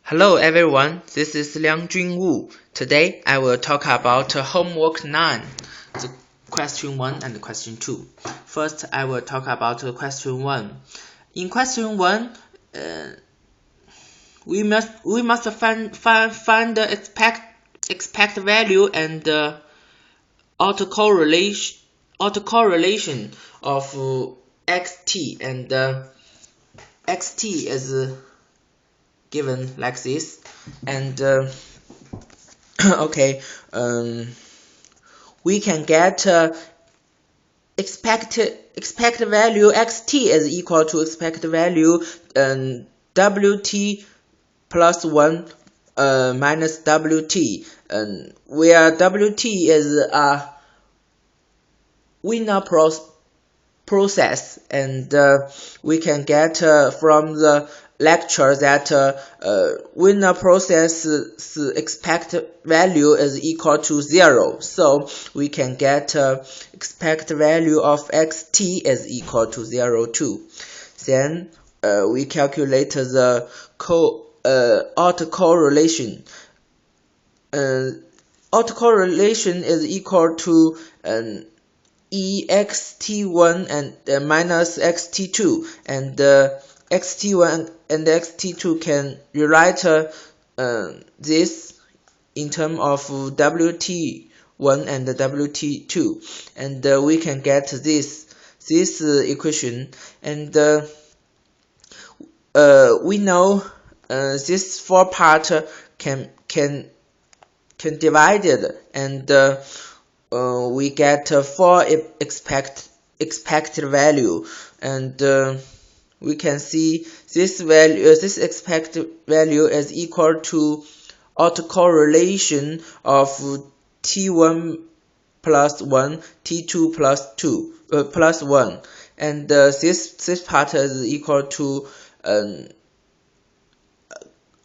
Hello everyone, this is Liang Junwu. Today I will talk about homework 9, the question 1 and question 2. First I will talk about question 1. In question 1, we must find the expect value and autocorrelation of xt, and xt is given like this, and okay, we can get expected value xt is equal to expected value wt plus 1 minus wt, where wt is a winner process, and we can get from the lecture that winner process expected value is equal to 0, so we can get expected value of xt is equal to 0 too. Then we calculate the autocorrelation. Autocorrelation is equal to ext1 and minus xt2, and xt1 and xt2 can rewrite this in terms of wt1 and wt2, and we can get this equation, and we know this four part can divided, and we get 4 expected value, and we can see this expected value is equal to autocorrelation of t1 plus 1, t2 plus 2 plus 1, and this part is equal to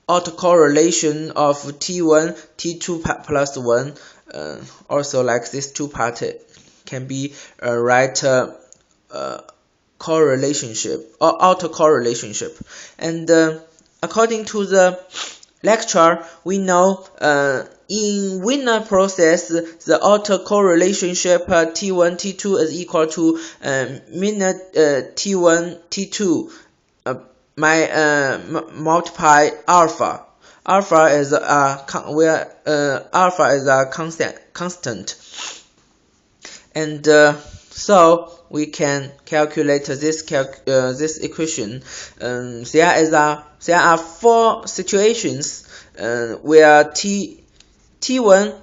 autocorrelation of t1, t2 plus 1. Also, like this two part can be right correlationship or autocorrelationship, and according to the lecture, we know in winner process the autocorrelationship t1 t2 is equal to minus t1 t2 multiply alpha. Alpha is a constant, and so we can calculate this equation. There are 4 situations where t1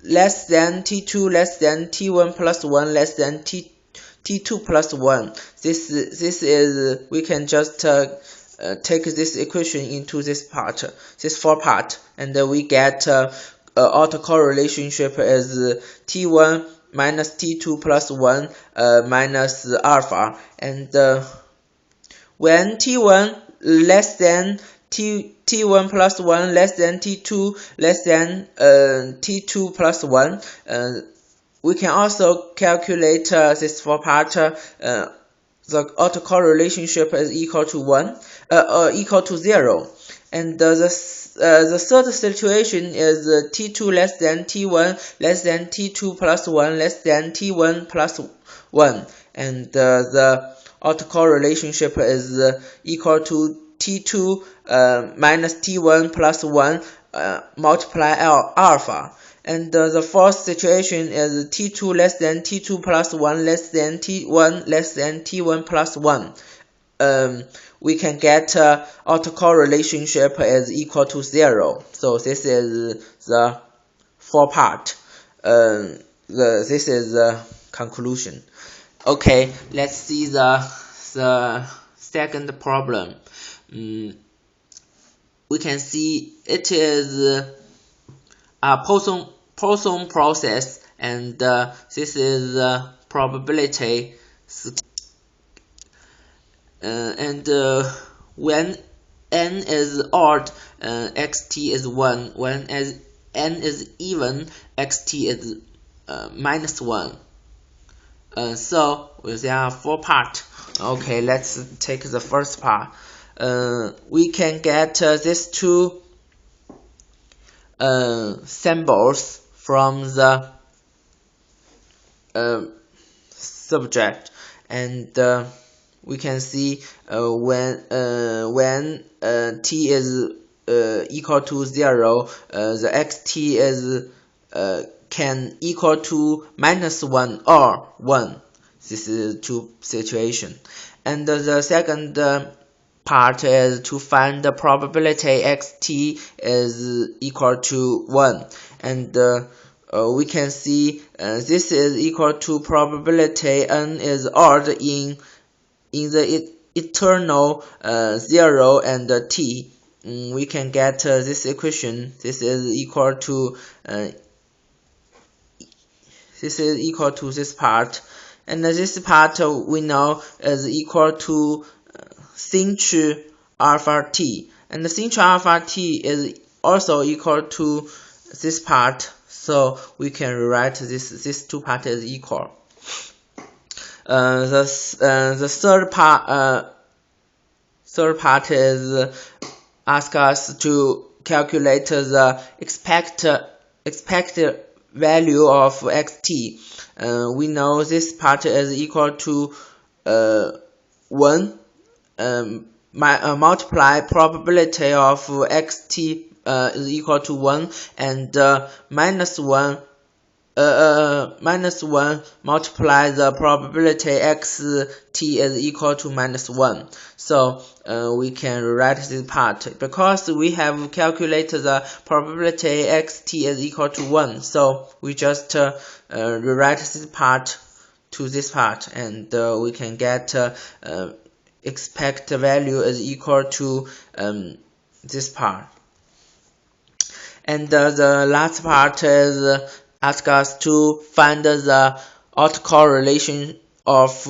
less than t2 less than t1 plus 1 less than t2 plus 1. This is we can just take this equation into this 4 part, and we get autocorrelationship is t1 minus t2 plus 1 minus alpha, and when t1 less than t1 plus 1 less than t2 less than t2 plus 1, we can also calculate this 4 part. The autocorrelationship is equal to 1 equal to 0, and the third situation is t2 less than t1 less than t2 plus 1 less than t1 plus 1, and the autocorrelationship is equal to t2 minus t1 plus 1 multiply alpha. And the fourth situation is t2 less than t2 plus 1 less than t1 less than t1 plus 1. We can get autocorrelationship is equal to 0. So this is the 4 part. This is the conclusion. Okay, let's see the second problem. We can see it is a Poisson process, and this is probability, and when n is odd, xt is 1. When n is even, xt is minus 1. So there are 4 parts. Okay, let's take the first part. we can get these two symbols from the subject, and we can see when t is equal to 0, the xt is can equal to -1 or 1. This is two situation. And the second part is to find the probability xt is equal to 1, and we can see this is equal to probability n is odd in the eternal 0 and t. We can get this equation. This is equal to this part, and this part we know is equal to sinh alpha t, and the sinh alpha t is also equal to this part, so we can rewrite this two part as equal. The third part is ask us to calculate the expected value of xt. We know this part is equal to 1 multiply probability of xt is equal to 1, and -1 multiply the probability xt is equal to -1. So we can rewrite this part because we have calculated the probability xt is equal to 1. So we just rewrite this part to this part, and we can get expected value is equal to this part. And the last part is ask us to find the autocorrelation of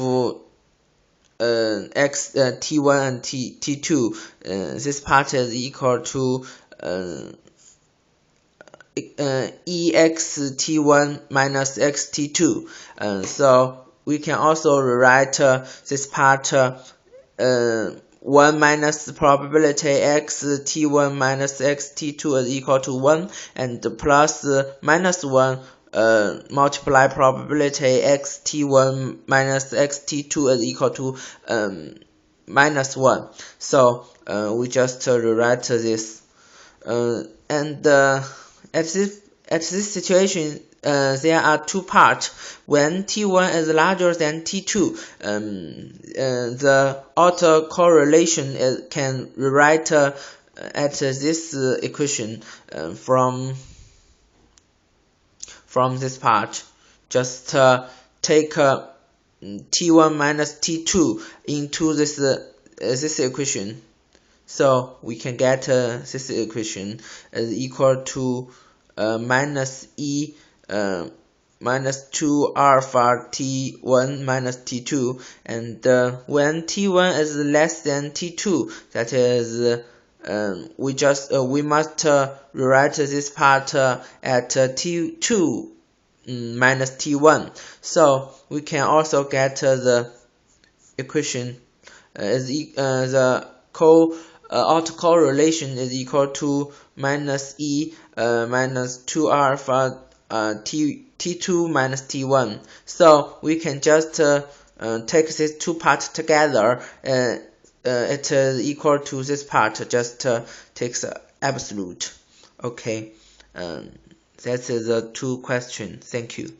t1 and t2. This part is equal to ext1 minus xt2. So we can also rewrite this part 1 minus probability xt1 minus xt2 is equal to 1, and plus -1 multiply probability xt1 minus xt2 is equal to -1. So we just rewrite this, and at this situation there are two parts. When t1 is larger than t2, the autocorrelation can rewrite at this equation from this part. Just take t1 minus t2 into this equation. So we can get this equation is equal to minus e minus 2 alpha t1 minus t2, and when t1 is less than t2, that is we must rewrite this part at t2 minus t1. So we can also get the equation is the autocorrelation is equal to minus e minus 2 alpha t2 minus t1. So we can just take these two parts together. It is equal to this part. Just takes absolute. Okay, that is the two questions. Thank you.